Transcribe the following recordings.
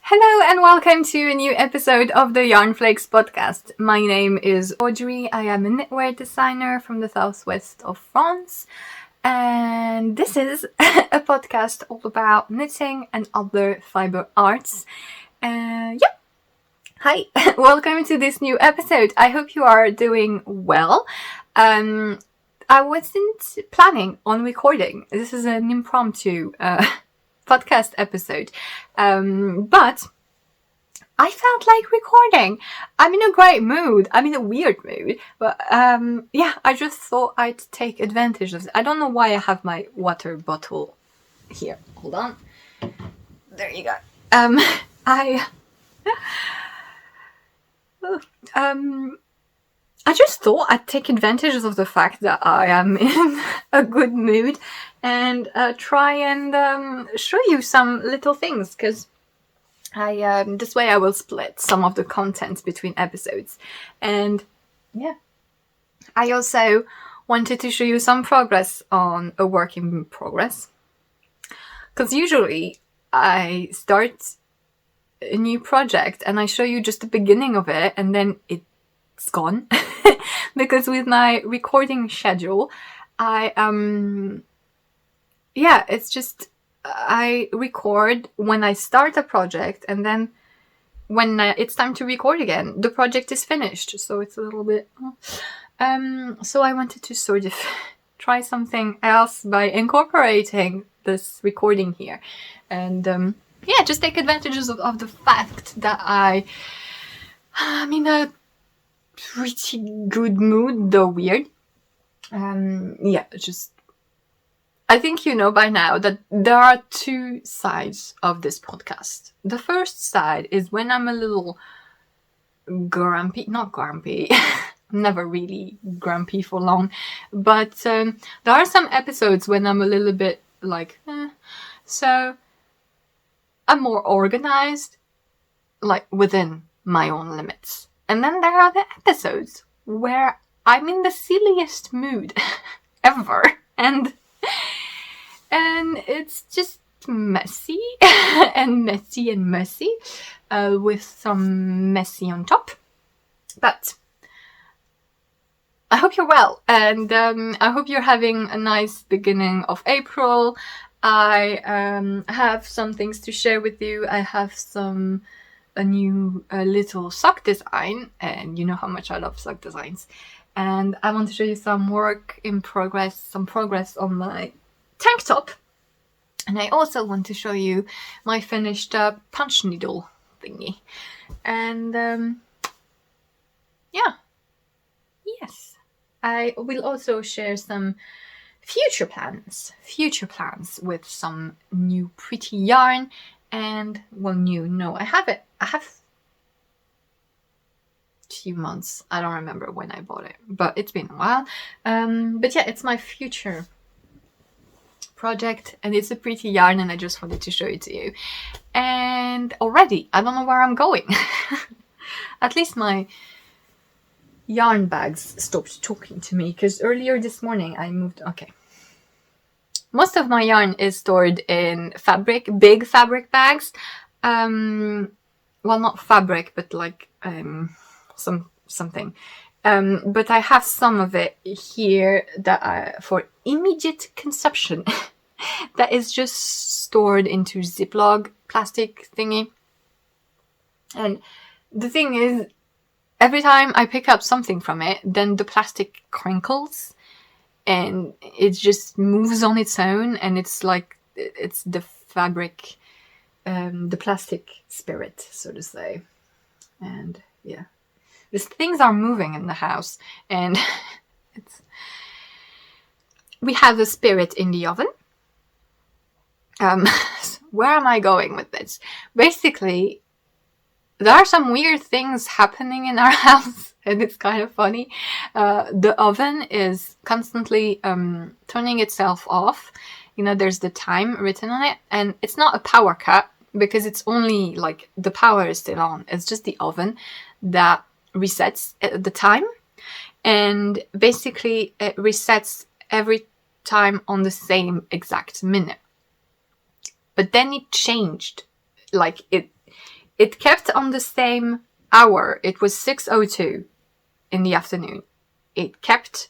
Hello and welcome to a new episode of the Yarnflakes Podcast. My name is Audrey. I am a knitwear designer from the southwest of France. And this is a podcast all about knitting and other fiber arts. Hi, welcome to this new episode. I hope you are doing well. I wasn't planning on recording. This is an impromptu podcast episode, but I felt like recording. I'm in a great mood. I'm in a weird mood, but I just thought I'd take advantage of it. I don't know why I have my water bottle here. Hold on. There you go. I just thought I'd take advantage of the fact that I am in a good mood and try and show you some little things, because this way I will split some of the content between episodes. And I also wanted to show you some progress on a work in progress, because usually I start a new project and I show you just the beginning of it and then it's gone. Because with my recording schedule, it's just I record when I start a project, and then when it's time to record again, the project is finished. So it's a little bit... So I wanted to sort of try something else by incorporating this recording here. And just take advantage of the fact that I'm in a pretty good mood, though weird. I think you know by now that there are two sides of this podcast. The first side is when I'm a little not grumpy, never really grumpy for long, but there are some episodes when I'm a little bit like, so I'm more organized, like within my own limits. And then there are the episodes where I'm in the silliest mood ever, and it's just messy and messy with some messy on top. But I hope you're well, and I hope you're having a nice beginning of April. I have some things to share with you. I have a new little sock design, and you know how much I love sock designs. And I want to show you some work in progress, some progress on my tank top. And I also want to show you my finished punch needle thingy. And yes, I will also share some future plans with some new pretty yarn. And I have it. I have a few months. I don't remember when I bought it, but it's been a while. It's my future project, and it's a pretty yarn, and I just wanted to show it to you. And already, I don't know where I'm going. At least my yarn bags stopped talking to me, because earlier this morning I moved. Okay. Most of my yarn is stored in big fabric bags. Not fabric, but like something. But I have some of it here that for immediate consumption that is just stored into Ziploc plastic thingy. And the thing is, every time I pick up something from it, then the plastic crinkles. And it just moves on its own, and it's like, it's the fabric, the plastic spirit, so to say. And these things are moving in the house, and we have a spirit in the oven. Where am I going with this? Basically, there are some weird things happening in our house, and it's kind of funny. The oven is constantly turning itself off. You know, there's the time written on it, and it's not a power cut, because it's only like the power is still on. It's just the oven that resets at the time, and basically it resets every time on the same exact minute. But then it changed, like it it kept on the same hour. It was 6:02 in the afternoon. It kept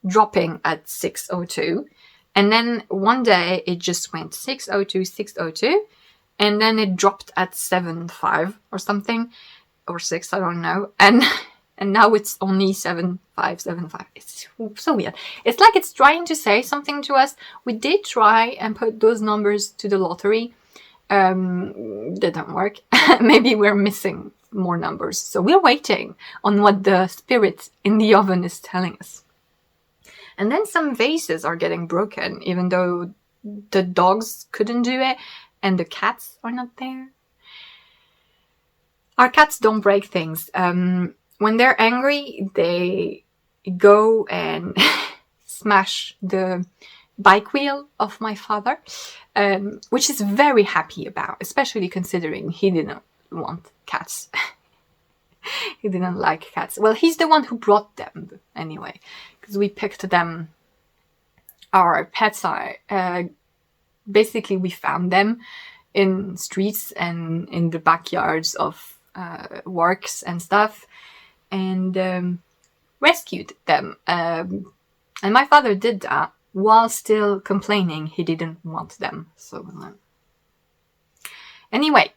dropping at 6:02. And then one day it just went 6:02, 6:02. And then it dropped at 7:05 or something. Or 6, I don't know. And now it's only 7:05, 7:05. It's so weird. It's like it's trying to say something to us. We did try and put those numbers to the lottery. Didn't work. Maybe we're missing more numbers. So we're waiting on what the spirit in the oven is telling us. And then some vases are getting broken, even though the dogs couldn't do it and the cats are not there. Our cats don't break things. When they're angry, they go and smash the bike wheel of my father, which is very happy about, especially considering he didn't want cats. He didn't like cats. Well, he's the one who brought them anyway, because we picked them. Our pets are, basically we found them in streets and in the backyards of works and stuff, and rescued them. And my father did that while still complaining he didn't want them. So anyway,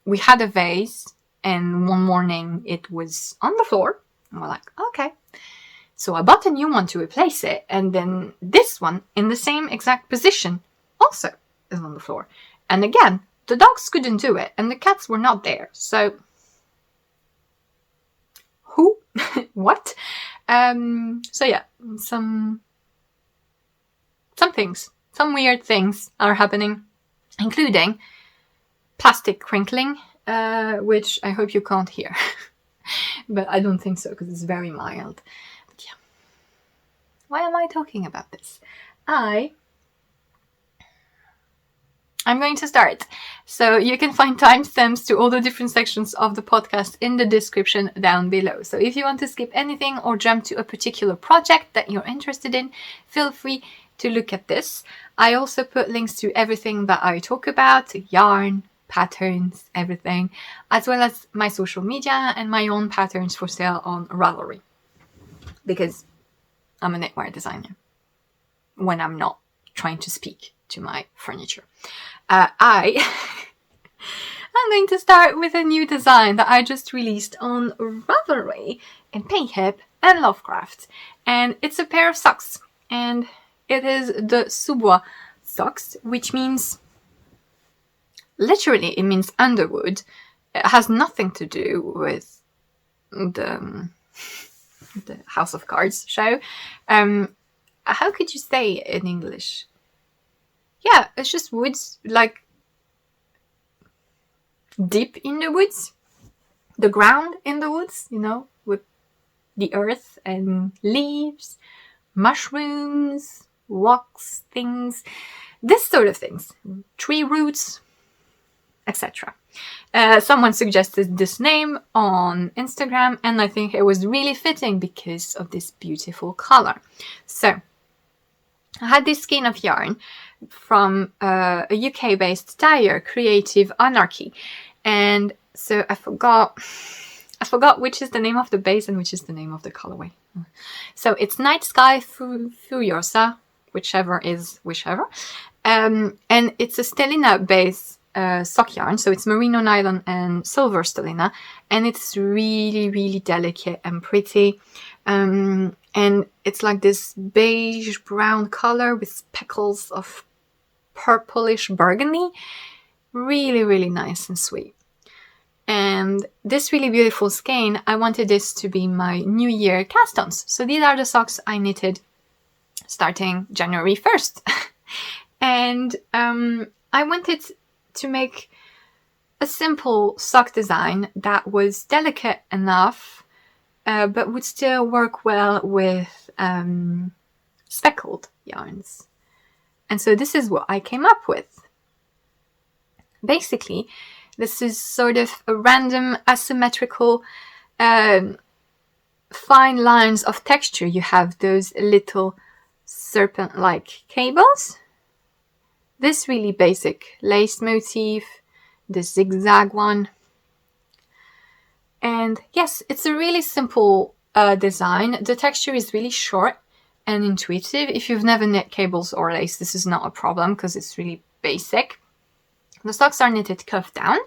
we had a vase, and one morning it was on the floor. And we're like, okay. So I bought a new one to replace it, and then this one in the same exact position also is on the floor. And again, the dogs couldn't do it, and the cats were not there. So, who? What? So yeah, some things, some weird things are happening, including plastic crinkling, which I hope you can't hear. But I don't think so, because it's very mild. But yeah. Why am I talking about this? I'm going to start. So you can find timestamps to all the different sections of the podcast in the description down below. So if you want to skip anything or jump to a particular project that you're interested in, feel free to look at this. I also put links to everything that I talk about, yarn, patterns, everything, as well as my social media and my own patterns for sale on Ravelry. Because I'm a knitwear designer when I'm not trying to speak to my furniture. I'm going to start with a new design that I just released on Ravelry in Payhip and Lovecraft. And it's a pair of socks. And it is the Sous Bois socks, which means, literally, it means underwood. It has nothing to do with the House of Cards show. How could you say it in English? Yeah, it's just woods, like deep in the woods, the ground in the woods, you know, with the earth and leaves, mushrooms, rocks, things, this sort of things, tree roots, etc. Someone suggested this name on Instagram, and I think it was really fitting because of this beautiful color. So I had this skein of yarn from a UK-based dyer, Creative Anarchy, and so I forgot which is the name of the base and which is the name of the colorway. So it's Night Sky Furiosa, whichever is whichever, and it's a stellina base sock yarn, so it's merino nylon and silver stellina, and it's really, really delicate and pretty. And it's like this beige brown color with speckles of purplish burgundy. Really, really nice and sweet. And this really beautiful skein, I wanted this to be my New Year cast-ons. So these are the socks I knitted starting January 1st. And I wanted to make a simple sock design that was delicate enough, but would still work well with speckled yarns. And so this is what I came up with. Basically, this is sort of a random asymmetrical fine lines of texture. You have those little serpent-like cables, this really basic lace motif, this zigzag one. And yes, it's a really simple design. The texture is really short and intuitive. If you've never knit cables or lace, this is not a problem because it's really basic. The socks are knitted cuff down.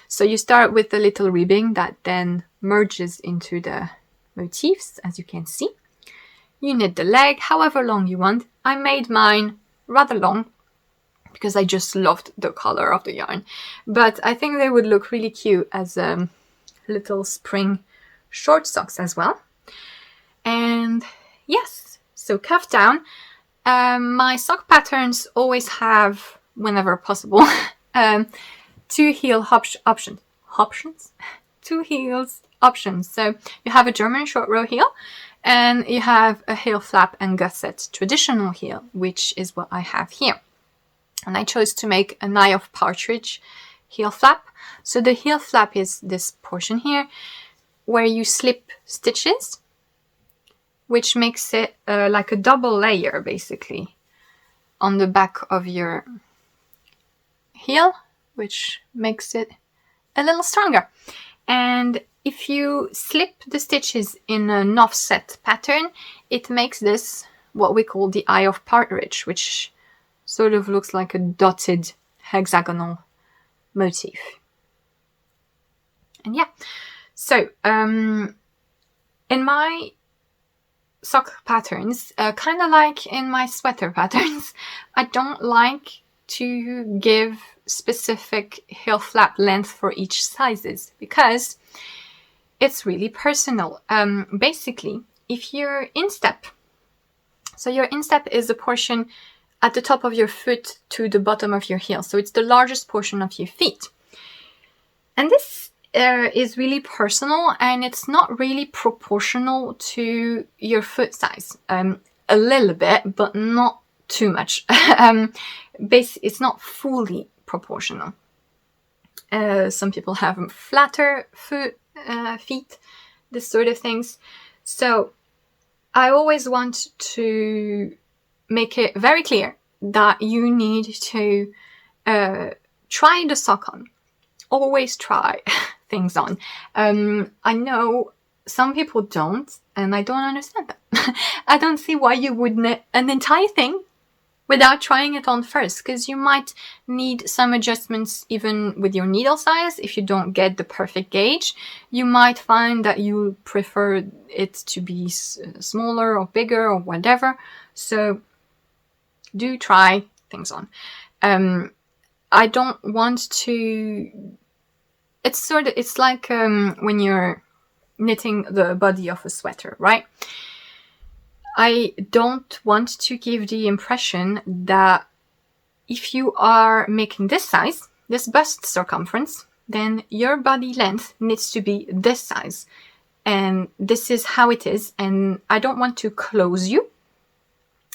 So you start with the little ribbing that then merges into the motifs, as you can see. You knit the leg however long you want. I made mine rather long because I just loved the color of the yarn. But I think they would look really cute as little spring short socks as well. And yes, so cuff down. My sock patterns always have, whenever possible, 2 heel options. Two heels options. So you have a German short row heel, and you have a heel flap and gusset traditional heel, which is what I have here. And I chose to make an eye of partridge heel flap. So the heel flap is this portion here where you slip stitches, which makes it like a double layer basically on the back of your heel, which makes it a little stronger. And if you slip the stitches in an offset pattern, it makes this what we call the eye of partridge, which sort of looks like a dotted hexagonal motif. And yeah, so in my sock patterns, kind of like in my sweater patterns, I don't like to give specific heel flap length for each sizes because it's really personal. Basically, if you're instep, so your instep is a portion at the top of your foot to the bottom of your heel. So it's the largest portion of your feet. And this is really personal, and it's not really proportional to your foot size. A little bit, but not too much. It's not fully proportional. Some people have flatter feet, this sort of things. So I always want to make it very clear that you need to try the sock on. Always try things on. I know some people don't, and I don't understand that. I don't see why you would knit an entire thing without trying it on first, because you might need some adjustments even with your needle size. If you don't get the perfect gauge, you might find that you prefer it to be smaller or bigger or whatever. So do try things on. I don't want to... It's like when you're knitting the body of a sweater, right? I don't want to give the impression that if you are making this size, this bust circumference, then your body length needs to be this size. And this is how it is. And I don't want to close you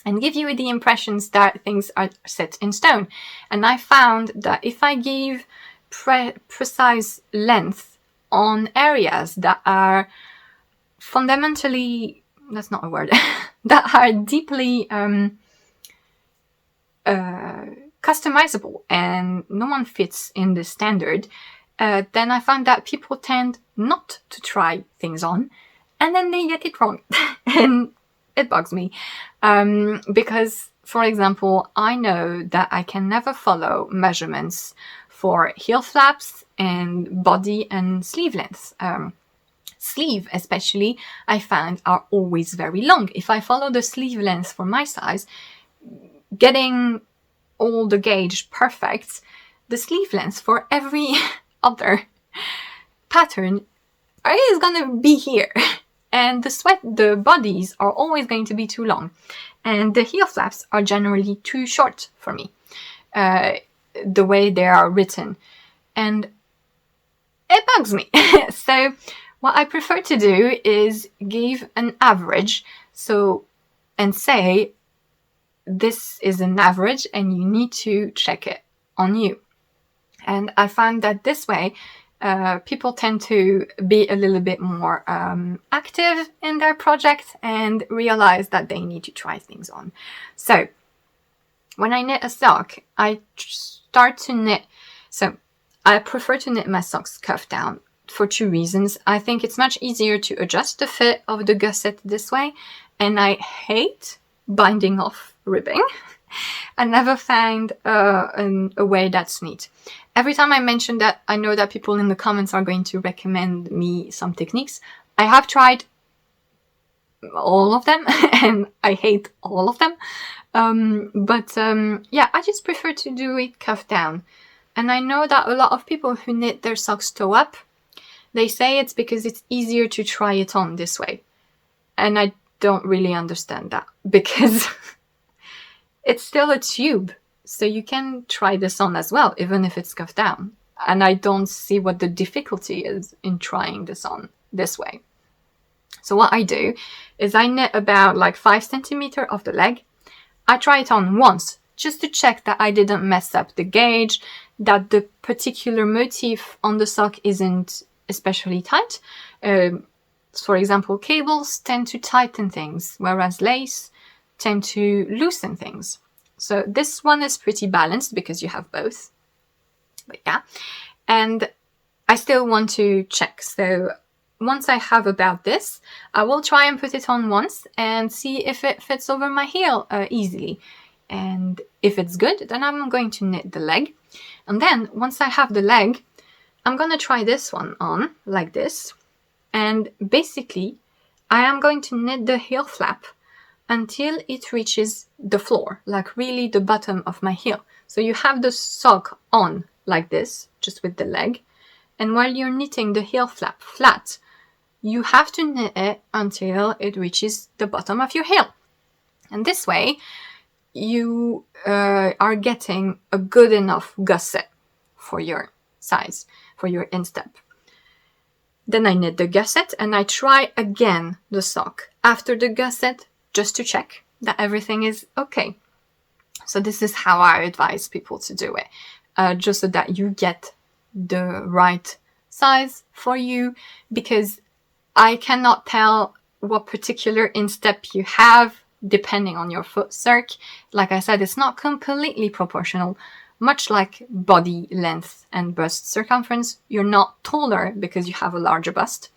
and give you the impressions that things are set in stone. And I found that if I give precise length on areas that are fundamentally, that's not a word, that are deeply customizable and no one fits in the standard, then I found that people tend not to try things on, and then they get it wrong. And it bugs me. Because, for example, I know that I can never follow measurements for heel flaps and body and sleeve lengths. Sleeve especially, I found are always very long. If I follow the sleeve length for my size, getting all the gauge perfect, the sleeve length for every other pattern is gonna be here. And the bodies are always going to be too long. And the heel flaps are generally too short for me, the way they are written. And it bugs me. So what I prefer to do is give an average, and say, this is an average and you need to check it on you. And I find that this way, people tend to be a little bit more active in their project and realize that they need to try things on. So when I knit a sock, I start to knit. So I prefer to knit my socks cuff down for 2 reasons. I think it's much easier to adjust the fit of the gusset this way, and I hate binding off ribbing. I never find a way that's neat. Every time I mention that, I know that people in the comments are going to recommend me some techniques. I have tried all of them and I hate all of them. Yeah, I just prefer to do it cuff down. And I know that a lot of people who knit their socks toe up, they say it's because it's easier to try it on this way. And I don't really understand that, because it's still a tube. So you can try this on as well, even if it's cuffed down. And I don't see what the difficulty is in trying this on this way. So what I do is I knit about like 5 centimeters of the leg. I try it on once, just to check that I didn't mess up the gauge, that the particular motif on the sock isn't especially tight. For example, cables tend to tighten things, whereas lace tend to loosen things. So this one is pretty balanced because you have both. But yeah, and I still want to check. So once I have about this, I will try and put it on once and see if it fits over my heel easily. And if it's good, then I'm going to knit the leg. And then once I have the leg, I'm going to try this one on like this. And basically, I am going to knit the heel flap until it reaches the floor, like really the bottom of my heel. So you have the sock on like this, just with the leg. And while you're knitting the heel flap flat, you have to knit it until it reaches the bottom of your heel. And this way, you are getting a good enough gusset for your size, for your instep. Then I knit the gusset and I try again the sock after the gusset, just to check that everything is okay. So this is how I advise people to do it, just so that you get the right size for you, because I cannot tell what particular instep you have depending on your foot circ. Like I said, it's not completely proportional. Much like body length and bust circumference, you're not taller because you have a larger bust.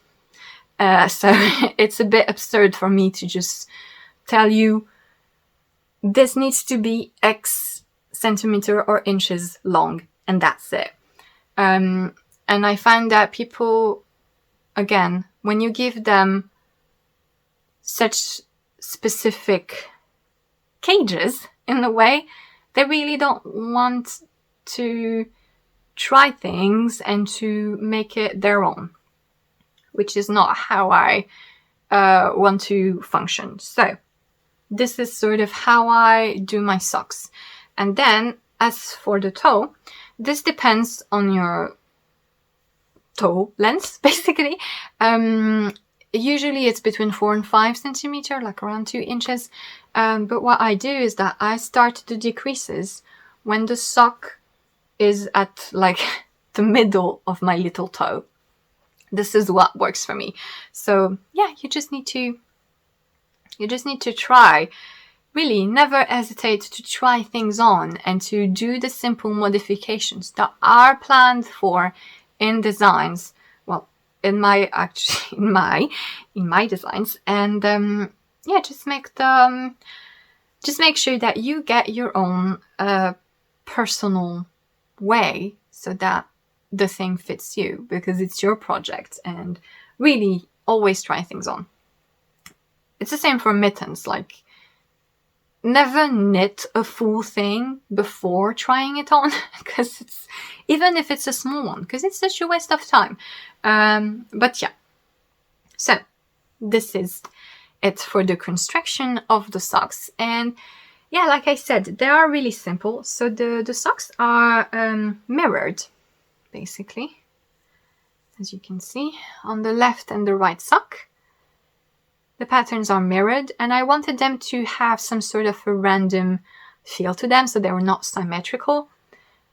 So it's a bit absurd for me to just tell you this needs to be X centimeter or inches long, and that's it. And I find that people, again, when you give them such specific cages in a way, they really don't want to try things and to make it their own, which is not how I want to function. So this is sort of how I do my socks. And then as for the toe, this depends on your toe length, basically. Usually it's between 4 and 5 centimeters, like around 2 inches. But what I do is that I start the decreases when the sock is at like the middle of my little toe. This is what works for me. So yeah, you just need to try. Really, never hesitate to try things on and to do the simple modifications that are planned for in designs. Well, in my designs, and yeah, just make sure that you get your own personal way so that the thing fits you, because it's your project. And really, always try things on. It's the same for mittens. Like, never knit a full thing before trying it on, because it's, even if it's a small one, because it's such a waste of time. But yeah, so this is it for the construction of the socks. And yeah, like I said, they are really simple. So the socks are mirrored, basically, as you can see on the left and the right sock. The patterns are mirrored, and I wanted them to have some sort of a random feel to them, so they were not symmetrical.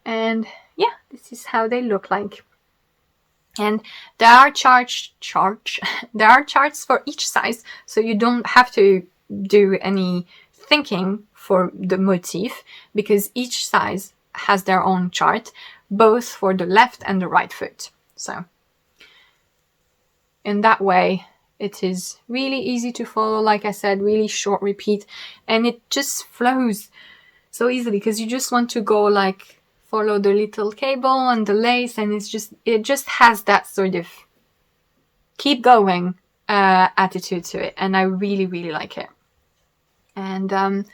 And yeah, this is how they look like. And there are there are charts for each size, so you don't have to do any thinking for the motif, because each size has their own chart. both for the left and the right foot. So in that way, it is really easy to follow, like I said, really short repeat, and it just flows so easily because you just want to go like follow the little cable and the lace, and it just has that sort of keep going attitude to it, and I really, really like it. And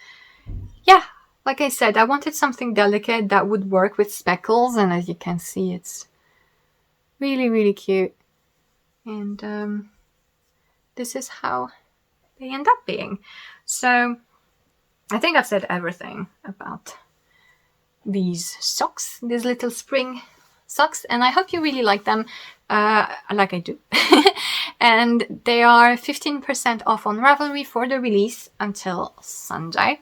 yeah, like I said, I wanted something delicate that would work with speckles, and as you can see, it's really, really cute. And this is how they end up being. So I think I've said everything about these socks, these little spring socks, and I hope you really like them, like I do. And they are 15% off on Ravelry for the release until Sunday.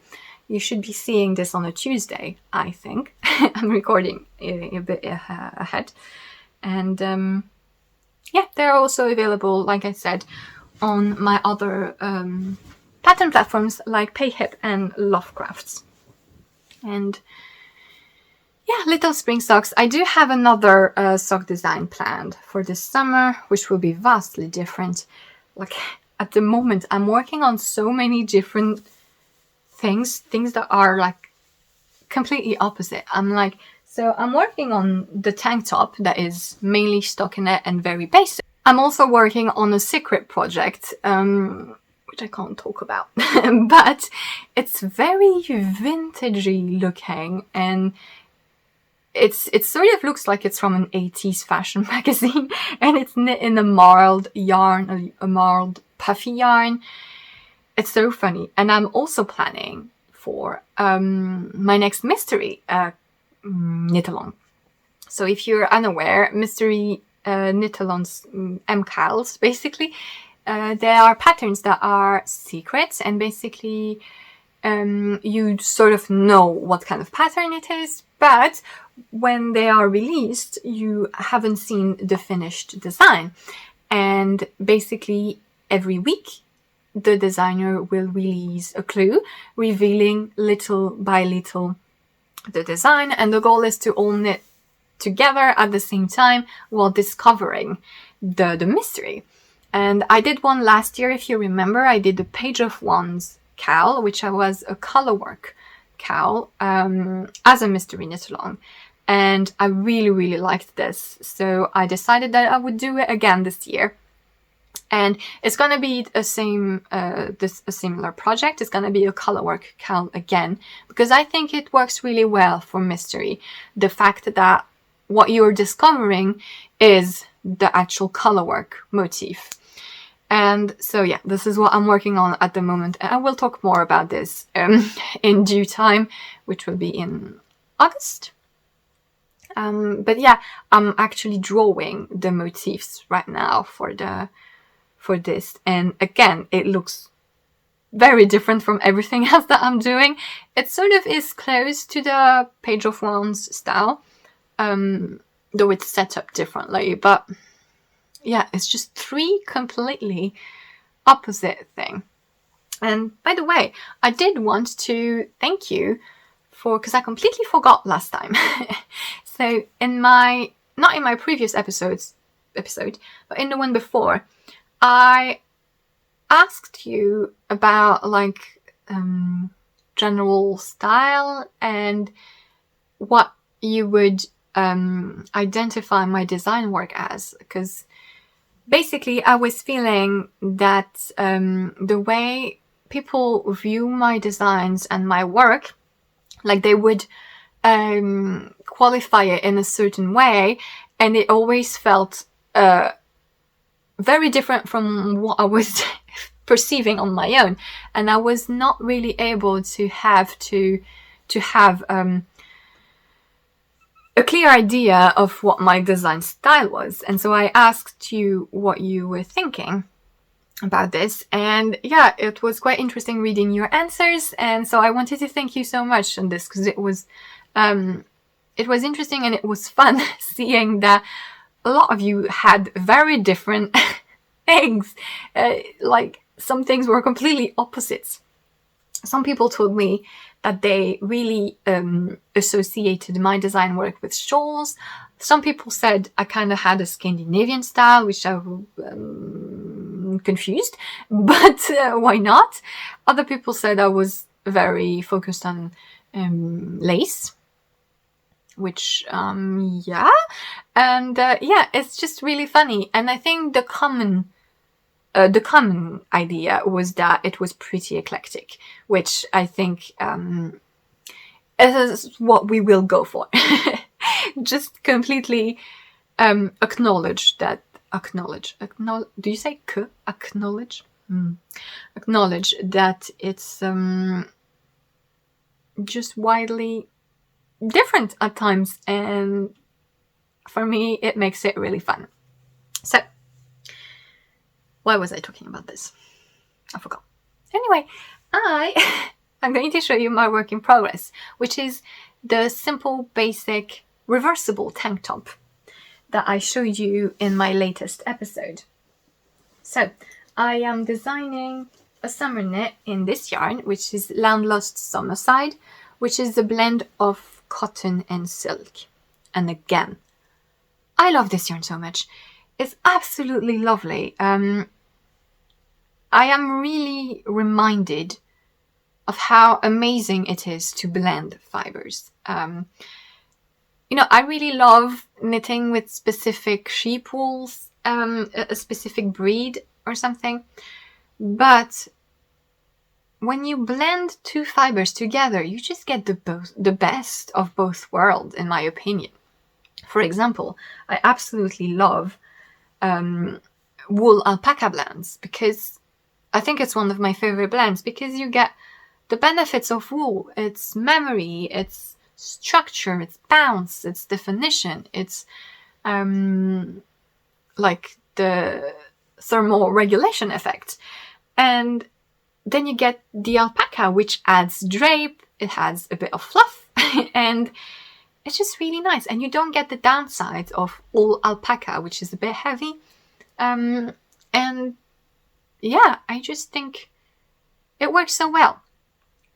You should be seeing this on a Tuesday, I think. I'm recording a bit ahead. And yeah, they're also available, like I said, on my other pattern platforms like Payhip and Lovecrafts. And yeah, little spring socks. I do have another sock design planned for this summer, which will be vastly different. Like at the moment, I'm working on so many different things that are like completely opposite. I'm working on the tank top that is mainly stockinette and very basic. I'm also working on a secret project, which I can't talk about, but it's very vintagey looking, and it sort of looks like it's from an 80s fashion magazine, and it's knit in a marled yarn, a marled puffy yarn. It's so funny. And I'm also planning for my next mystery knit-along. So if you're unaware, mystery knit-alongs, MCALs, basically, they are patterns that are secrets, and basically you sort of know what kind of pattern it is, but when they are released, you haven't seen the finished design. And basically every week, the designer will release a clue, revealing little by little the design, and the goal is to all knit together at the same time while discovering the mystery. And I did one last year, if you remember. I did the Page of Wands cowl, which was a colorwork cowl as a mystery knit-along. And I really, really liked this. So I decided that I would do it again this year. And it's going to be a similar project. It's going to be a colorwork cowl again, because I think it works really well for mystery. The fact that what you're discovering is the actual colorwork motif. And so, yeah, this is what I'm working on at the moment. And I will talk more about this in due time, which will be in August. But yeah, I'm actually drawing the motifs right now for this. And again, it looks very different from everything else that I'm doing. It sort of is close to the Page of Wands style, though it's set up differently. But yeah, it's just three completely opposite things. And by the way, I did want to thank you because I completely forgot last time. So not in my previous episode, but in the one before, I asked you about general style and what you would identify my design work as, because basically I was feeling that the way people view my designs and my work, like they would qualify it in a certain way, and it always felt very different from what I was perceiving on my own, and I was not really able to have a clear idea of what my design style was. And so I asked you what you were thinking about this, and yeah, it was quite interesting reading your answers. And so I wanted to thank you so much on this, because it was interesting, and it was fun seeing that a lot of you had very different things. Like some things were completely opposites. Some people told me that they really associated my design work with shawls. Some people said I kind of had a Scandinavian style, which I was confused, but why not? Other people said I was very focused on lace, which yeah, and yeah, it's just really funny. And I think the common idea was that it was pretty eclectic, which I think is what we will go for. Just completely acknowledge that. Acknowledge. Do you say k? Acknowledge. Acknowledge that it's just widely different at times, and for me, it makes it really fun. So, why was I talking about this? I forgot. Anyway, I'm going to show you my work in progress, which is the simple, basic, reversible tank top that I showed you in my latest episode. So, I am designing a summer knit in this yarn, which is Landlost Summerside, which is a blend of cotton and silk. And again, I love this yarn so much. It's absolutely lovely. I am really reminded of how amazing it is to blend fibers. You know, I really love knitting with specific sheep wools, a specific breed or something. But when you blend two fibers together, you just get the best of both worlds, in my opinion. For example, I absolutely love wool alpaca blends, because I think it's one of my favorite blends, because you get the benefits of wool. It's memory, it's structure, it's bounce, it's definition, it's like the thermal regulation effect. And then you get the alpaca, which adds drape, it adds a bit of fluff, and it's just really nice. And you don't get the downside of all alpaca, which is a bit heavy. And yeah, I just think it works so well.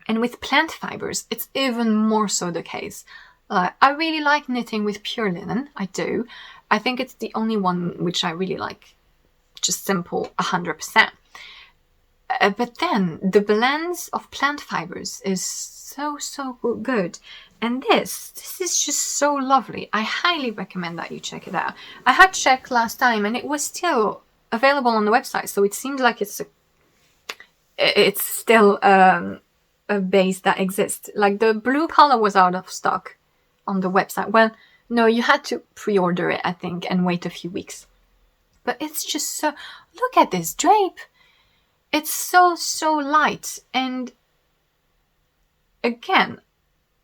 And with plant fibers, it's even more so the case. I really like knitting with pure linen. I do. I think it's the only one which I really like. Just simple, 100%. But then the blends of plant fibers is so good. And this is just so lovely. I highly recommend that you check it out. I had checked last time and it was still available on the website. So it seems like it's still a base that exists. Like the blue color was out of stock on the website. Well, no, you had to pre-order it, I think, and wait a few weeks. But it's just so... Look at this drape. It's so light. And again,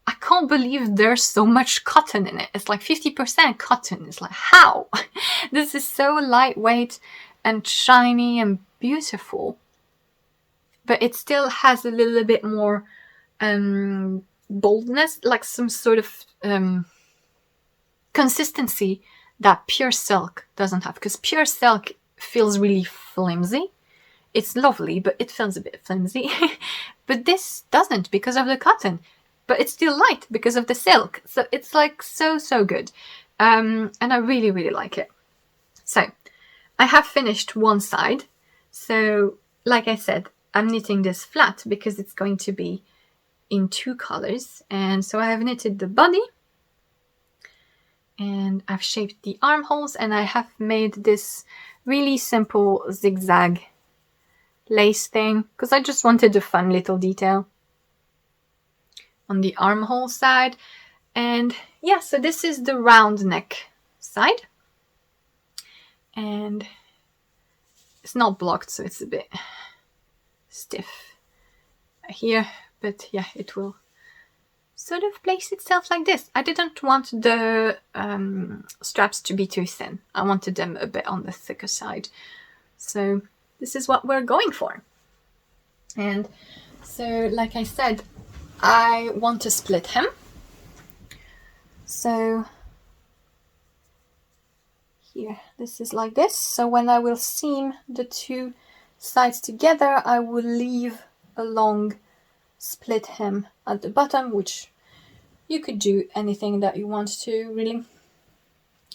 I can't believe there's so much cotton in it. It's like 50% cotton. It's like, how? This is so lightweight and shiny and beautiful. But it still has a little bit more boldness, like some sort of consistency that pure silk doesn't have. Because pure silk feels really flimsy. It's lovely, but it feels a bit flimsy. But this doesn't because of the cotton. But it's still light because of the silk. So it's like so good. And I really like it. So I have finished one side. So like I said, I'm knitting this flat because it's going to be in two colors. And so I have knitted the body. And I've shaped the armholes. And I have made this really simple zigzag lace thing, because I just wanted a fun little detail on the armhole side. And yeah, so this is the round neck side. And it's not blocked, so it's a bit stiff here, but yeah, it will sort of place itself like this. I didn't want the straps to be too thin. I wanted them a bit on the thicker side. So this is what we're going for. And so, like I said, I want to split hem. So here, this is like this. So when I will seam the two sides together, I will leave a long split hem at the bottom, which you could do anything that you want to, really.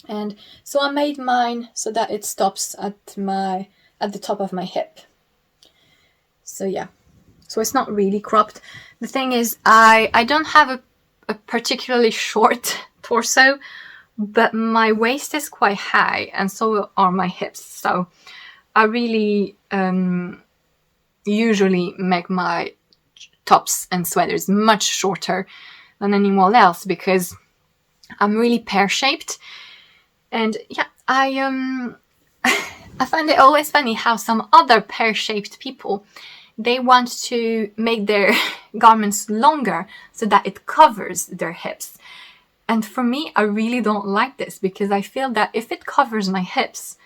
And so I made mine so that it stops at the top of my hip. So yeah, so it's not really cropped. The thing is, I don't have a particularly short torso, but my waist is quite high, and so are my hips. So I really usually make my tops and sweaters much shorter than anyone else, because I'm really pear-shaped. And yeah, I find it always funny how some other pear-shaped people, they want to make their garments longer so that it covers their hips. And for me, I really don't like this, because I feel that if it covers my hips,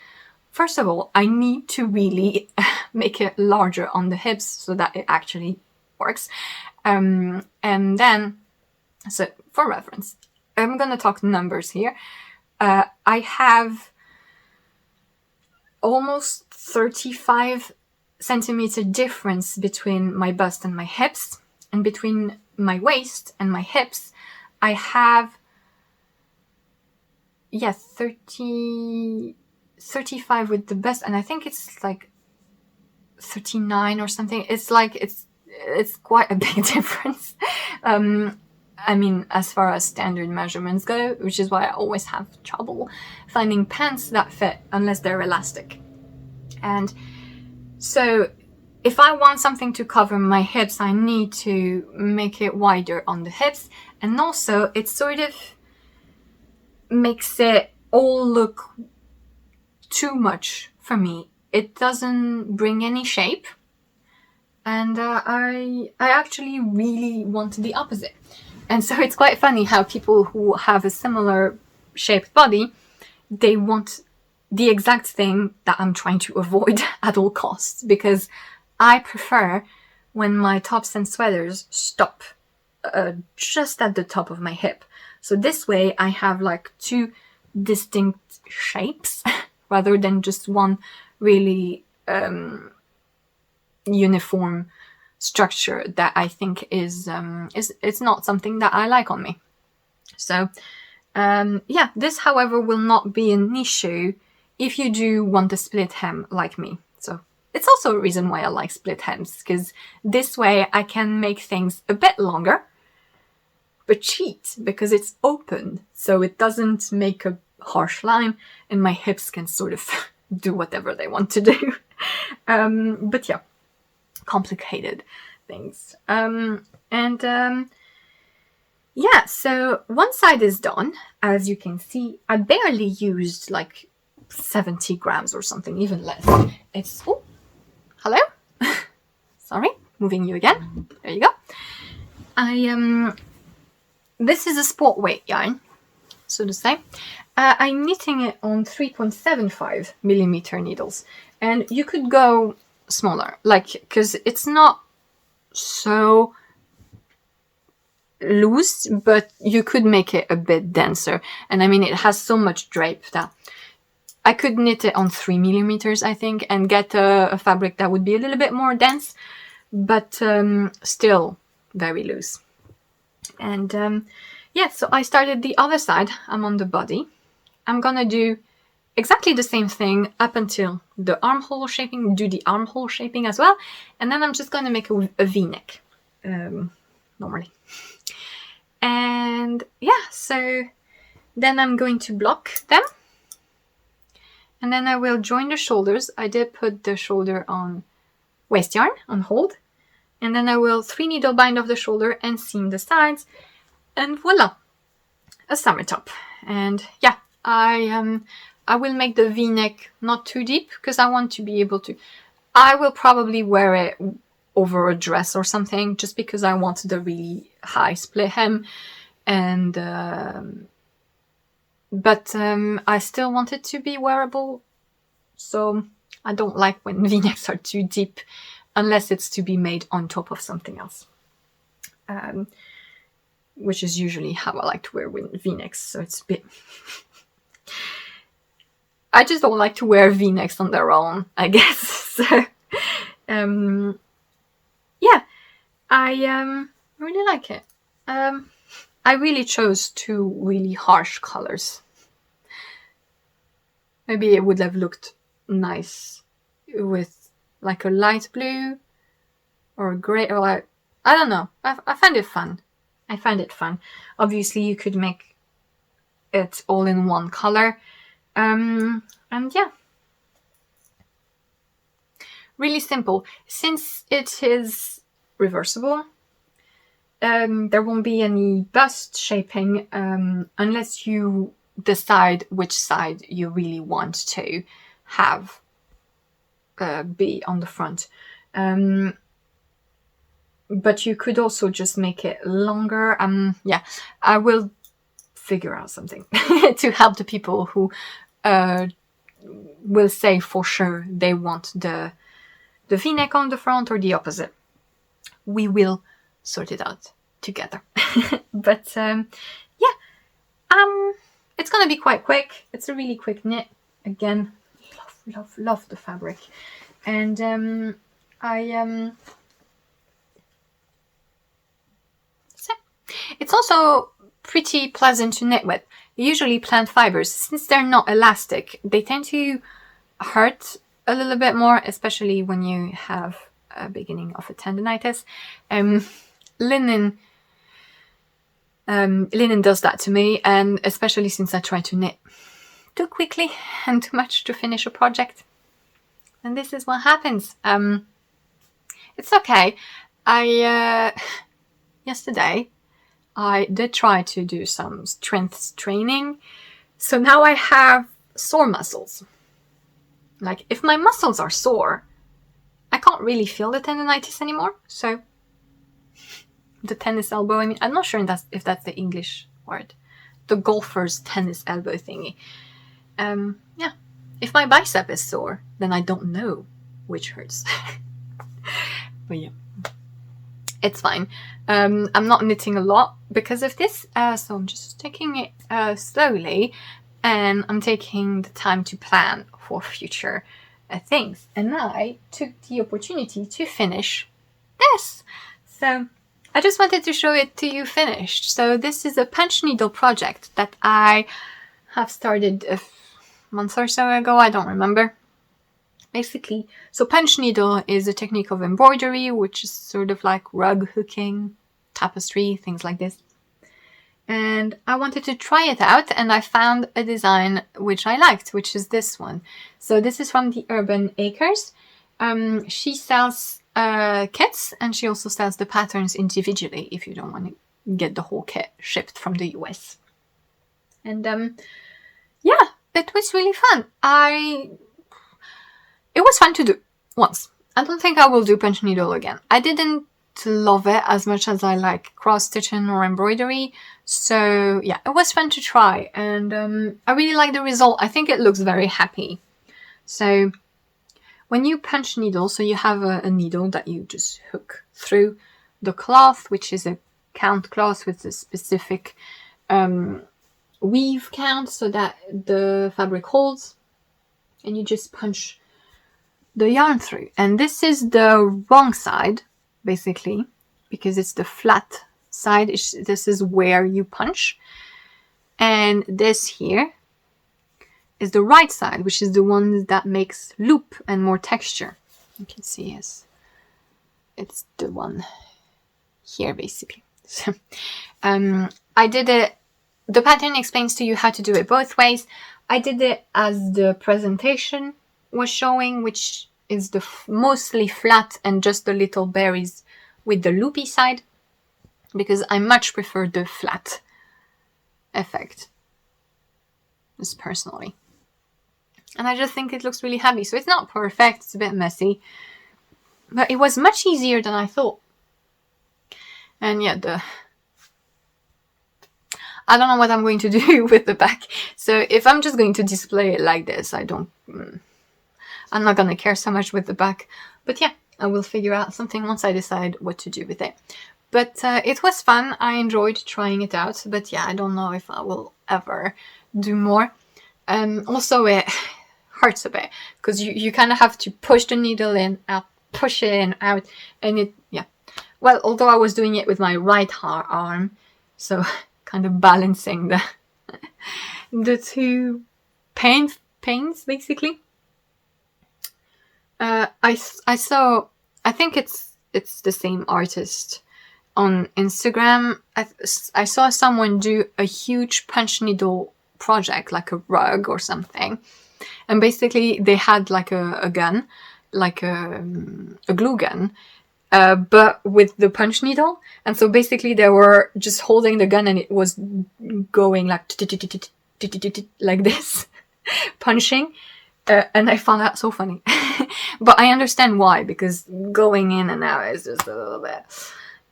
first of all, I need to really make it larger on the hips so that it actually works. And then, so for reference, I'm going to talk numbers here. I have almost 35 centimeter difference between my bust and my hips, and between my waist and my hips, I have 35 with the bust, and I think it's like 39 or something. It's like it's quite a big difference. I mean, as far as standard measurements go, which is why I always have trouble finding pants that fit unless they're elastic. And so if I want something to cover my hips, I need to make it wider on the hips. And also it sort of makes it all look too much for me. It doesn't bring any shape. And I actually really want the opposite. And so it's quite funny how people who have a similar shaped body, they want the exact thing that I'm trying to avoid at all costs, because I prefer when my tops and sweaters stop just at the top of my hip. So this way I have like two distinct shapes rather than just one really uniform structure that I think is it's not something that I like on me. So yeah, this however will not be an issue if you do want a split hem like me. So it's also a reason why I like split hems, because this way I can make things a bit longer but cheat, because it's open, so it doesn't make a harsh line and my hips can sort of do whatever they want to do. But yeah, complicated things. Yeah, so one side is done. As you can see, I barely used like 70 grams or something, even less. It's, oh, hello? Sorry, moving you again. There you go. This is a sport weight yarn, so to say. I'm knitting it on 3.75 millimeter needles, and you could go smaller, like, because it's not so loose, but you could make it a bit denser. And I mean, it has so much drape that I could knit it on 3 millimeters, I think, and get a fabric that would be a little bit more dense, but still very loose. And yeah, so I started the other side. I'm on the body. I'm gonna do exactly the same thing up until the armhole shaping, do the armhole shaping as well, and then I'm just gonna make a V-neck, normally. And yeah, so then I'm going to block them, and then I will join the shoulders. I did put the shoulder on waist yarn on hold, and then I will 3 needle bind off the shoulder and seam the sides, and voila, a summer top. And yeah, I will make the V-neck not too deep, because I want to be able to, I will probably wear it over a dress or something, just because I want the really high split hem. And but I still want it to be wearable, so I don't like when V-necks are too deep, unless it's to be made on top of something else, which is usually how I like to wear V-necks. So it's a bit I just don't like to wear V-necks on their own, I guess. So yeah, I really like it. I really chose two really harsh colors. Maybe it would have looked nice with like a light blue or a grey, or like, I don't know. I find it fun. I find it fun. Obviously, you could make it all in one color. And yeah. Really simple. Since it is reversible, there won't be any bust shaping unless you decide which side you really want to have be on the front. But you could also just make it longer. Yeah, I will figure out something to help the people who will say for sure they want the V-neck on the front or the opposite. We will sort it out together. But yeah, it's gonna be quite quick. It's a really quick knit. Again, love the fabric. And it's also pretty pleasant to knit with. Usually plant fibers, since they're not elastic, they tend to hurt a little bit more, especially when you have a beginning of a tendinitis. Linen does that to me, and especially since I try to knit too quickly and too much to finish a project. And this is what happens. It's okay. Yesterday I did try to do some strength training, so now I have sore muscles. Like, if my muscles are sore, I can't really feel the tendinitis anymore. So, the tennis elbow, I mean, I'm not sure if that's the English word. The golfer's tennis elbow thingy. Yeah. If my bicep is sore, then I don't know which hurts. But yeah. It's fine. I'm not knitting a lot because of this. So I'm just taking it slowly. And I'm taking the time to plan for future things. And I took the opportunity to finish this. So I just wanted to show it to you finished. So this is a punch needle project that I have started a month or so ago. I don't remember. Basically, so punch needle is a technique of embroidery, which is sort of like rug hooking, tapestry, things like this. And I wanted to try it out, and I found a design which I liked, which is this one. So this is from the Urban Acres. She sells kits, and she also sells the patterns individually if you don't want to get the whole kit shipped from the US. And yeah, it was really fun. It was fun to do once. I don't think I will do punch needle again. I didn't love it as much as I like cross-stitching or embroidery. So yeah, it was fun to try, and I really like the result. I think it looks very happy. So when you punch needle, so you have a needle that you just hook through the cloth, which is a count cloth with a specific weave count so that the fabric holds, and you just punch the yarn through. And this is the wrong side, basically, because it's the flat side. This is where you punch, and this here is the right side, which is the one that makes loop and more texture. You can see it's the one here, basically. So I did it. The pattern explains to you how to do it both ways. I did it as the presentation was showing, which is the mostly flat and just the little berries with the loopy side, because I much prefer the flat effect, just personally. And I just think it looks really happy. So it's not perfect, it's a bit messy, but it was much easier than I thought. And yeah, I don't know what I'm going to do with the back. So if I'm just going to display it like this, I'm not going to care so much with the back. But yeah, I will figure out something once I decide what to do with it. But it was fun. I enjoyed trying it out. But yeah, I don't know if I will ever do more. Also, it hurts a bit because you kind of have to push the needle in, out, push it in, out. And well, although I was doing it with my right arm, so kind of balancing the two pains basically. I saw, I think it's the same artist on Instagram. I saw someone do a huge punch needle project, like a rug or something, and basically they had like a gun, like a glue gun, but with the punch needle. And so basically they were just holding the gun and it was going like this, punching. And I found that so funny. But I understand why, because going in and out is just a little bit...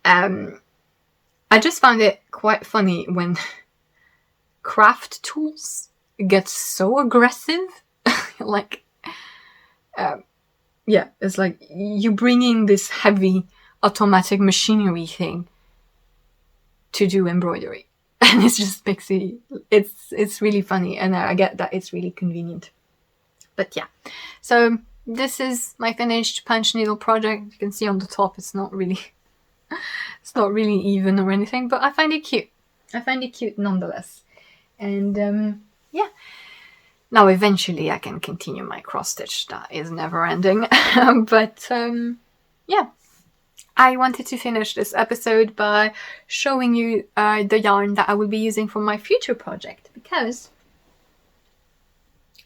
I just found it quite funny when craft tools get so aggressive. Like... yeah, it's like you bring in this heavy automatic machinery thing to do embroidery. And it just makes it's really funny. And I get that it's really convenient. But yeah, so this is my finished punch needle project. You can see on the top it's not really even or anything, but I find it cute. I find it cute nonetheless. And yeah, now eventually I can continue my cross stitch. That is never ending. But yeah, I wanted to finish this episode by showing you the yarn that I will be using for my future project, because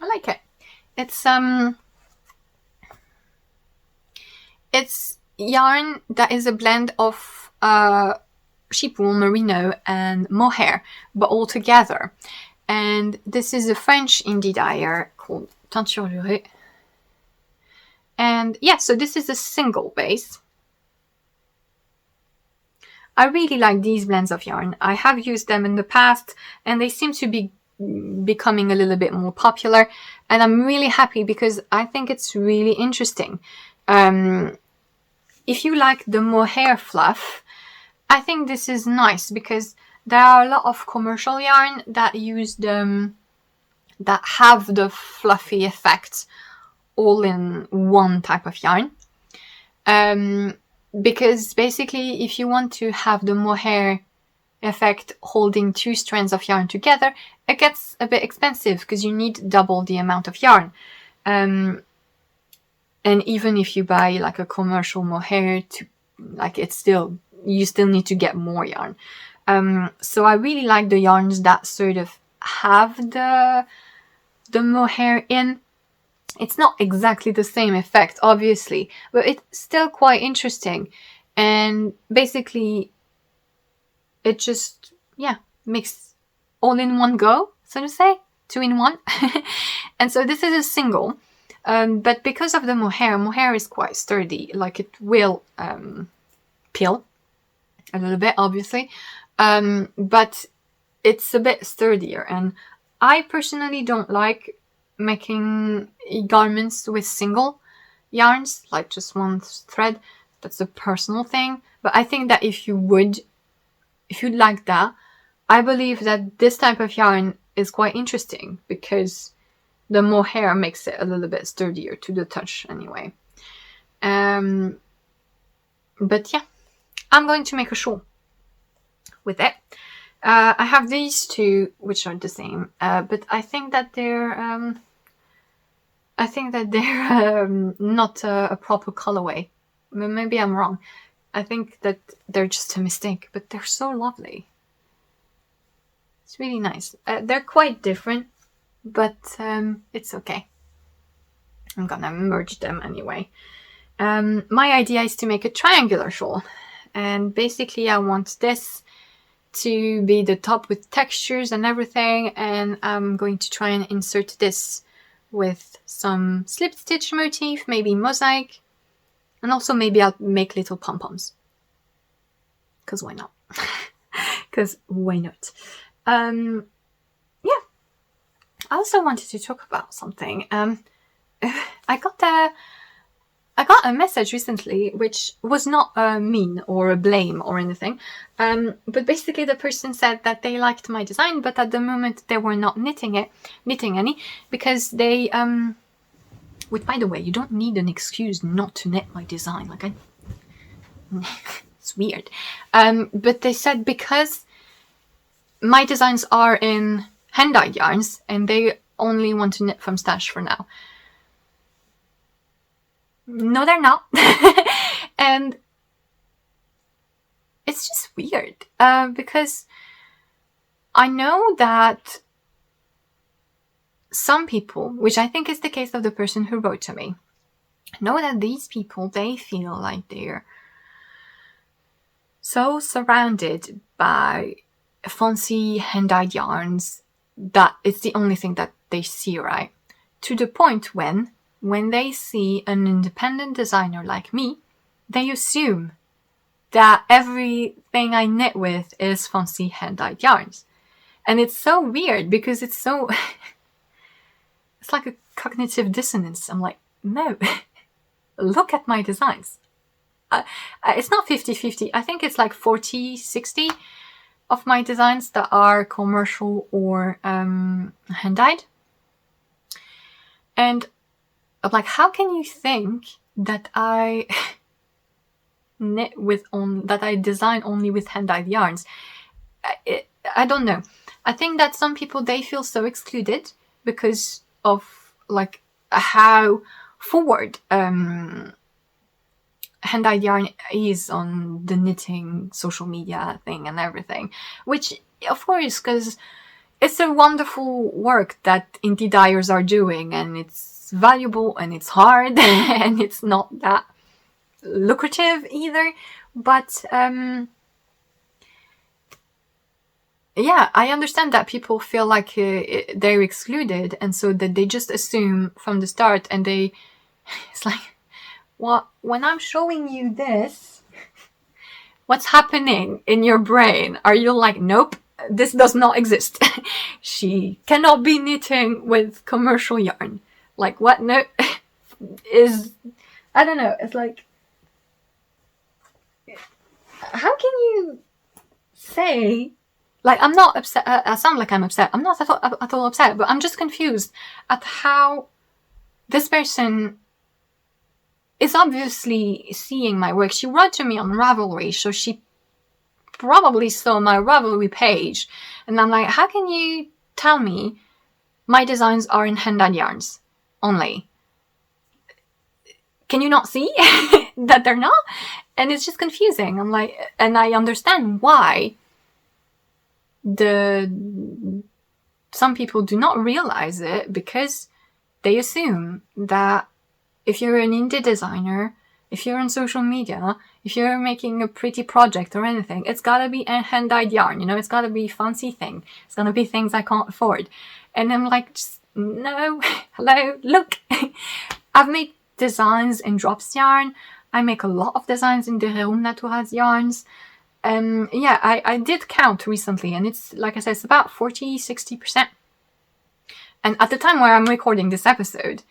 I like it. It's yarn that is a blend of sheep wool, merino, and mohair, but all together. And this is a French indie dyer called Tangenty. And yeah, so this is a single base. I really like these blends of yarn. I have used them in the past, and they seem to be becoming a little bit more popular, and I'm really happy because I think it's really interesting. If you like the mohair fluff, I think this is nice, because there are a lot of commercial yarn that use them, that have the fluffy effect all in one type of yarn. Because basically, if you want to have the mohair effect holding two strands of yarn together, it gets a bit expensive because you need double the amount of yarn. And even if you buy like a commercial mohair, you still need to get more yarn. So I really like the yarns that sort of have the mohair in. It's not exactly the same effect, obviously, but it's still quite interesting. And basically, it just, yeah, makes all in one go, so to say, 2 in 1. And so this is a single, but because of the mohair is quite sturdy, like it will peel a little bit, obviously, but it's a bit sturdier. And I personally don't like making garments with single yarns, like just one thread. That's a personal thing. But I think that if you'd like that, I believe that this type of yarn is quite interesting, because the mohair makes it a little bit sturdier to the touch anyway. But yeah, I'm going to make a shawl with it. I have these two, which are the same, but I think that they're not a proper colorway. Maybe I'm wrong. I think that they're just a mistake, but they're so lovely. It's really nice. They're quite different, but it's okay. I'm gonna merge them anyway. My idea is to make a triangular shawl, and basically I want this to be the top with textures and everything, and I'm going to try and insert this with some slip stitch motif, maybe mosaic, and also maybe I'll make little pom-poms, because why not? Because why not? Yeah, I also wanted to talk about something. I got a message recently, which was not mean or a blame or anything, but basically the person said that they liked my design, but at the moment they were not knitting any, because they which, by the way, you don't need an excuse not to knit my design. Like It's weird. But they said because my designs are in hand-dyed yarns and they only want to knit from stash for now. No, they're not. And it's just weird because I know that some people, which I think is the case of the person who wrote to me, know that these people, they feel like they're so surrounded by fancy hand-dyed yarns that it's the only thing that they see, right? To the point when they see an independent designer like me, they assume that everything I knit with is fancy hand-dyed yarns. And it's so weird because it's so... it's like a cognitive dissonance. I'm like, no, look at my designs. It's not 50-50. I think it's like 40-60 of my designs that are commercial or hand-dyed. And I'm like, how can you think that I that I design only with hand-dyed yarns? I don't know. I think that some people, they feel so excluded because of like how forward hand-dyed yarn is on the knitting social media thing and everything, which of course, because it's a wonderful work that indie dyers are doing, and it's valuable and it's hard and it's not that lucrative either, but yeah, I understand that people feel like they're excluded, and so that they just assume from the start, and it's like, well, when I'm showing you this, what's happening in your brain? Are you like, nope, this does not exist. She cannot be knitting with commercial yarn. Like, what? No, I don't know. It's like, how can you say, like, I'm not upset. I sound like I'm upset. I'm not at all upset, but I'm just confused at how this person is obviously seeing my work. She wrote to me on Ravelry, so she probably saw my Ravelry page. And I'm like, how can you tell me my designs are in hand-dyed yarns only? Can you not see that they're not? And it's just confusing. I'm like, and I understand why some people do not realize it, because they assume that if you're an indie designer, if you're on social media, if you're making a pretty project or anything, it's gotta be a hand-dyed yarn, you know, it's gotta be a fancy thing. It's gonna be things I can't afford. And I'm like, just, no, hello, look. I've made designs in drops yarn. I make a lot of designs in the Rerum Naturals yarns. Yeah, I did count recently, and it's, like I said, it's about 40-60%. And at the time where I'm recording this episode,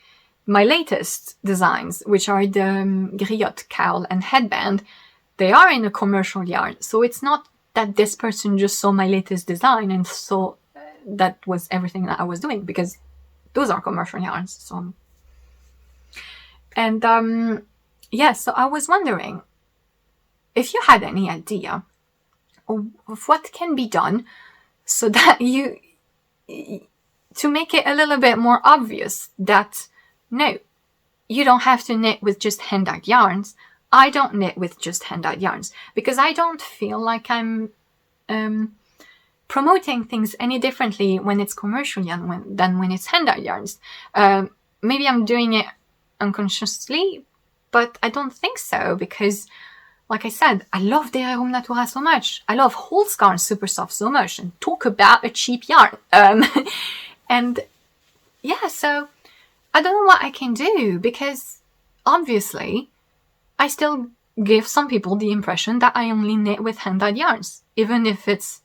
my latest designs, which are the griotte cowl and headband, they are in a commercial yarn. So it's not that this person just saw my latest design and saw that was everything that I was doing, because those are commercial yarns. So, and yeah, so I was wondering if you had any idea of what can be done so that to make it a little bit more obvious that no, you don't have to knit with just hand-dyed yarns. I don't knit with just hand-dyed yarns, because I don't feel like I'm promoting things any differently when it's commercial yarn than when it's hand-dyed yarns. Maybe I'm doing it unconsciously, but I don't think so, because, like I said, I love the Rerum Naturals so much. I love Holzgarn Super Soft so much, and talk about a cheap yarn. And yeah, so I don't know what I can do, because obviously I still give some people the impression that I only knit with hand-dyed yarns, even if it's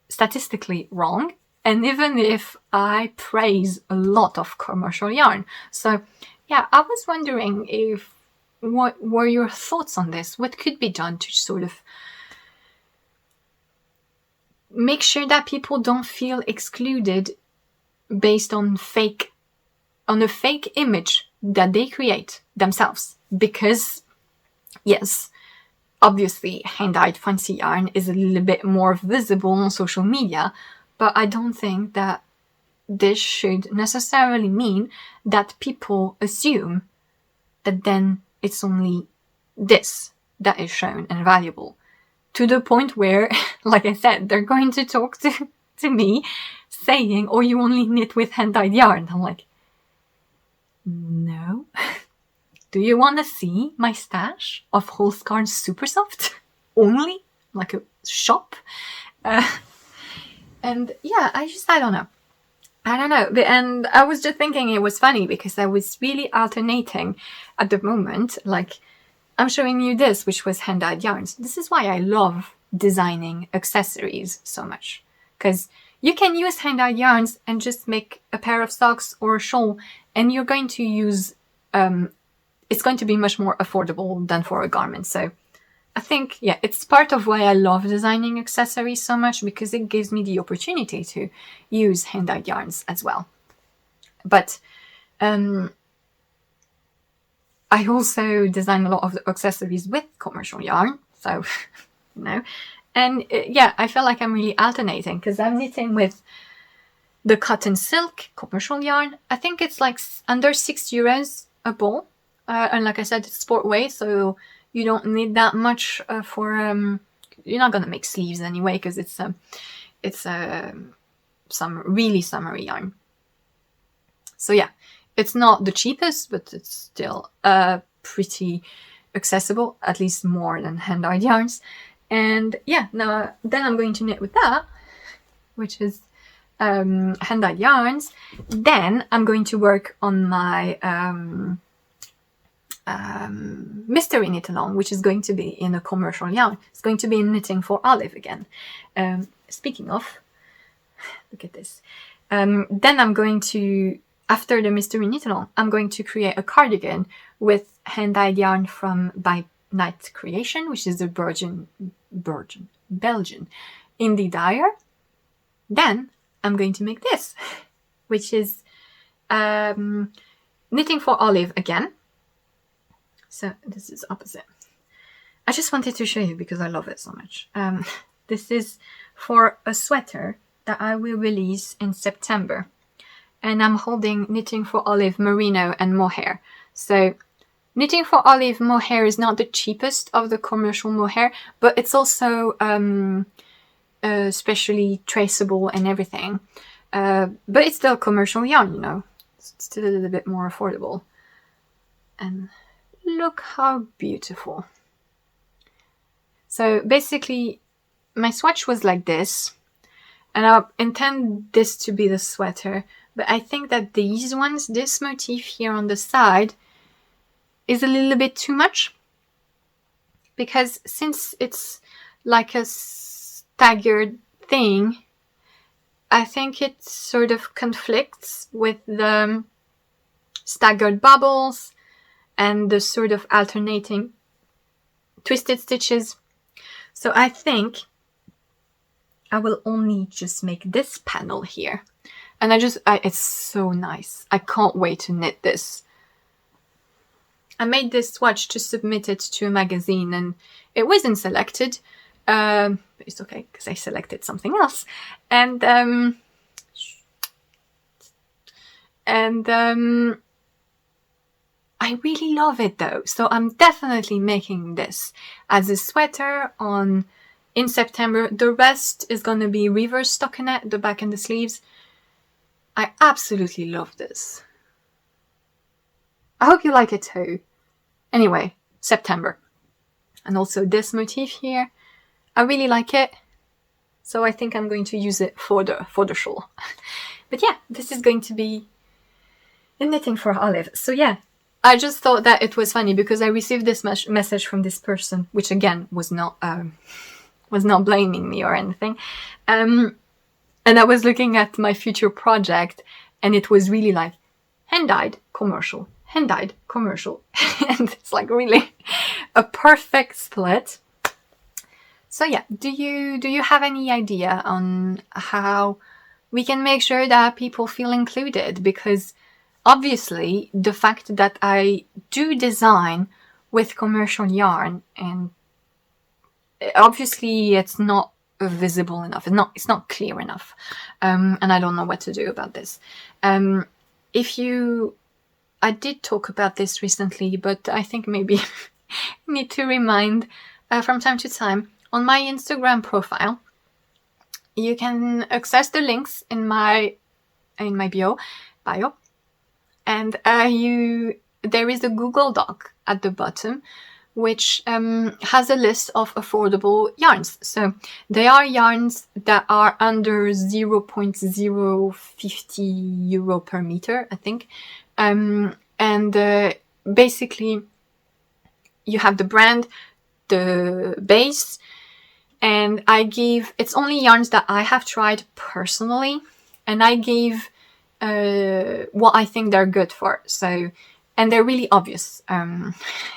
statistically wrong, and even if I praise a lot of commercial yarn. So yeah, I was wondering what were your thoughts on this? What could be done to sort of make sure that people don't feel excluded based on a fake image that they create themselves? Because yes, obviously hand-dyed fancy yarn is a little bit more visible on social media, but I don't think that this should necessarily mean that people assume that then it's only this that is shown and valuable. To the point where, like I said, they're going to talk to me saying, oh, you only knit with hand-dyed yarn. I'm like, no. Do you want to see my stash of Holskarn Super Soft? Only? Like a shop? And yeah, I don't know. And I was just thinking it was funny because I was really alternating at the moment. Like, I'm showing you this, which was hand-dyed yarns. This is why I love designing accessories so much. Because you can use hand-dyed yarns and just make a pair of socks or a shawl, and you're going to use... it's going to be much more affordable than for a garment. So I think, yeah, it's part of why I love designing accessories so much, because it gives me the opportunity to use hand-dyed yarns as well. But I also design a lot of the accessories with commercial yarn. So, And yeah, I feel like I'm really alternating because I'm knitting with the cotton silk commercial yarn. I think it's like under €6 a ball. And like I said, it's sport weight, so you don't need that much for... you're not going to make sleeves anyway, because it's some really summery yarn. So yeah, it's not the cheapest, but it's still pretty accessible, at least more than hand-dyed yarns. And yeah, then I'm going to knit with that, which is hand-dyed yarns. Then I'm going to work on my... mystery knit along, which is going to be in a commercial yarn. It's going to be in Knitting for Olive again. Speaking of, look at this. Then I'm going to, after the mystery knit along, I'm going to create a cardigan with hand-dyed yarn from By Night Creation, which is a Belgian indie dyer. Then I'm going to make this, which is Knitting for Olive again. So this is opposite. I just wanted to show you because I love it so much. This is for a sweater that I will release in September. And I'm holding Knitting for Olive Merino and Mohair. So Knitting for Olive Mohair is not the cheapest of the commercial mohair, but it's also especially traceable and everything. But it's still commercial yarn, It's still a little bit more affordable. And look how beautiful. So basically, my swatch was like this, and I intend this to be the sweater, but I think that these ones, this motif here on the side, is a little bit too much, because since it's like a staggered thing, I think it sort of conflicts with the staggered bubbles and the sort of alternating twisted stitches. So I think I will only just make this panel here. And it's so nice. I can't wait to knit this. I made this swatch to submit it to a magazine, and it wasn't selected. But it's okay, because I selected something else. And I really love it though. So I'm definitely making this as a sweater in September. The rest is going to be reverse stockinette, the back and the sleeves. I absolutely love this. I hope you like it too. Anyway, September. And also this motif here. I really like it. So I think I'm going to use it for the shawl. But yeah, this is going to be in Knitting for Olive. So yeah, I just thought that it was funny because I received this message from this person, which again was not blaming me or anything. And I was looking at my future project, and it was really like hand-dyed commercial, hand-dyed commercial. And it's like really a perfect split. So yeah, do you have any idea on how we can make sure that people feel included? Because obviously the fact that I do design with commercial yarn, and obviously it's not visible enough. It's not clear enough. And I don't know what to do about this. I did talk about this recently, but I think maybe need to remind from time to time. On my Instagram profile, you can access the links in my bio, and there is a Google Doc at the bottom, which has a list of affordable yarns. So they are yarns that are under 0.050 euro per meter, I think. Basically, you have the brand, the base, and it's only yarns that I have tried personally, and I gave what I think they're good for. So, and they're really obvious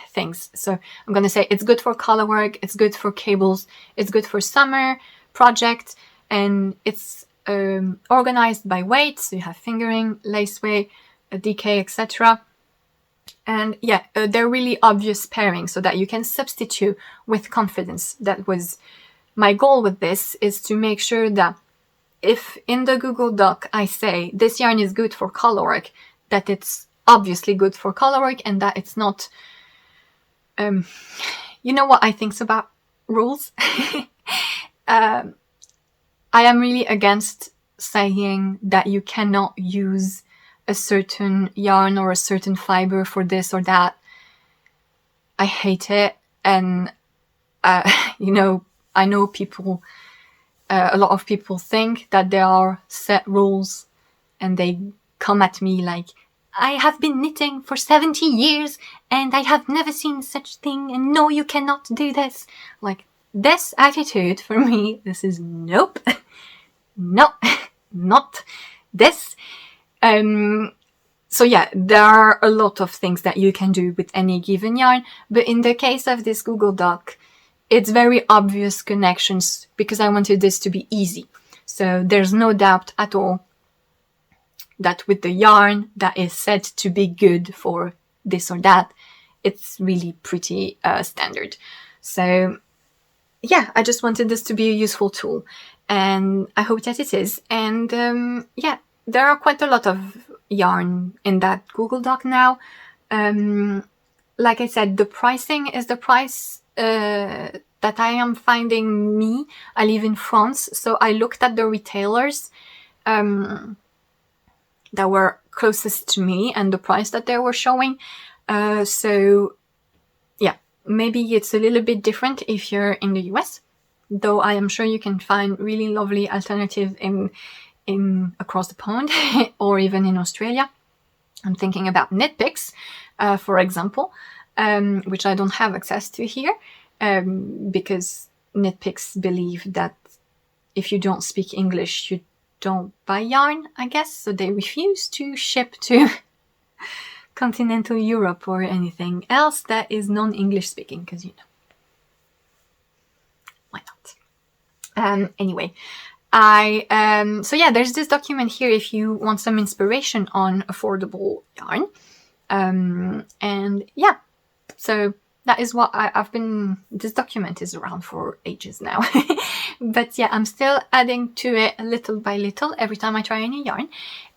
things. So I'm going to say it's good for color work, it's good for cables, it's good for summer projects, and it's organized by weight. So you have fingering, lace weight, DK, etc. And yeah, they're really obvious pairing so that you can substitute with confidence. That was my goal with this, is to make sure that if in the Google Doc I say this yarn is good for color work, that it's obviously good for color work, and that it's not, you know what I think about rules? I am really against saying that you cannot use a certain yarn or a certain fiber for this or that. I hate it. And, I know people, a lot of people think that there are set rules, and they come at me like, I have been knitting for 70 years and I have never seen such thing, and no, you cannot do this. Like, this attitude for me, this is nope. No, not this. So yeah, there are a lot of things that you can do with any given yarn, but in the case of this Google Doc, it's very obvious connections because I wanted this to be easy. So there's no doubt at all that with the yarn that is said to be good for this or that, it's really pretty standard. So yeah, I just wanted this to be a useful tool, and I hope that it is. And yeah, there are quite a lot of yarn in that Google Doc now. Like I said, the pricing is the price that I am finding me. I live in France, so I looked at the retailers that were closest to me and the price that they were showing. So yeah, maybe it's a little bit different if you're in the US, though I am sure you can find really lovely alternatives in across the pond or even in Australia. I'm thinking about KnitPicks, for example, which I don't have access to here, because KnitPicks believe that if you don't speak English, you don't buy yarn, I guess. So they refuse to ship to continental Europe or anything else that is non-English speaking, because, you know, why not? Anyway, so yeah, there's this document here if you want some inspiration on affordable yarn. And yeah, so that is what this document is around for ages now. But yeah, I'm still adding to it little by little every time I try a new yarn.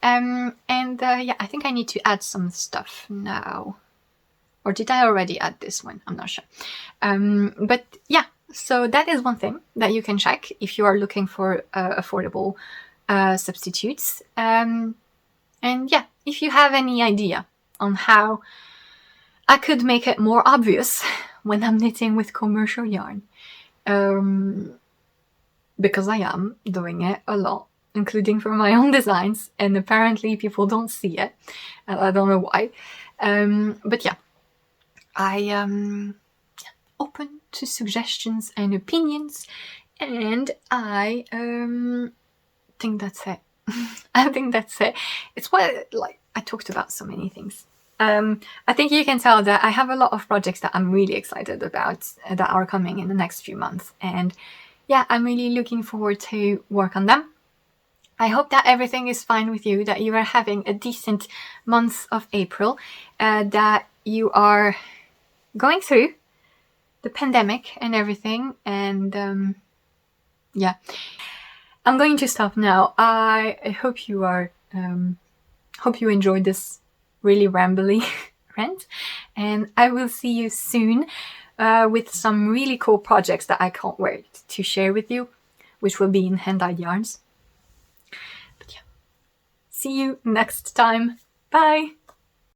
Yeah, I think I need to add some stuff now. Or did I already add this one? I'm not sure. But yeah, so that is one thing that you can check if you are looking for affordable substitutes. And yeah, if you have any idea on how I could make it more obvious when I'm knitting with commercial yarn, because I am doing it a lot, including for my own designs, and apparently people don't see it. I don't know why. But yeah, I am open to suggestions and opinions, and I think that's it. I think that's it. It's what, like, I talked about so many things. I think you can tell that I have a lot of projects that I'm really excited about that are coming in the next few months. And yeah, I'm really looking forward to work on them. I hope that everything is fine with you, that you are having a decent month of April, that you are going through the pandemic and everything. And yeah, I'm going to stop now. I hope you are hope you enjoyed this really rambly rant, and I will see you soon with some really cool projects that I can't wait to share with you, which will be in hand-dyed yarns. But yeah, see you next time. Bye!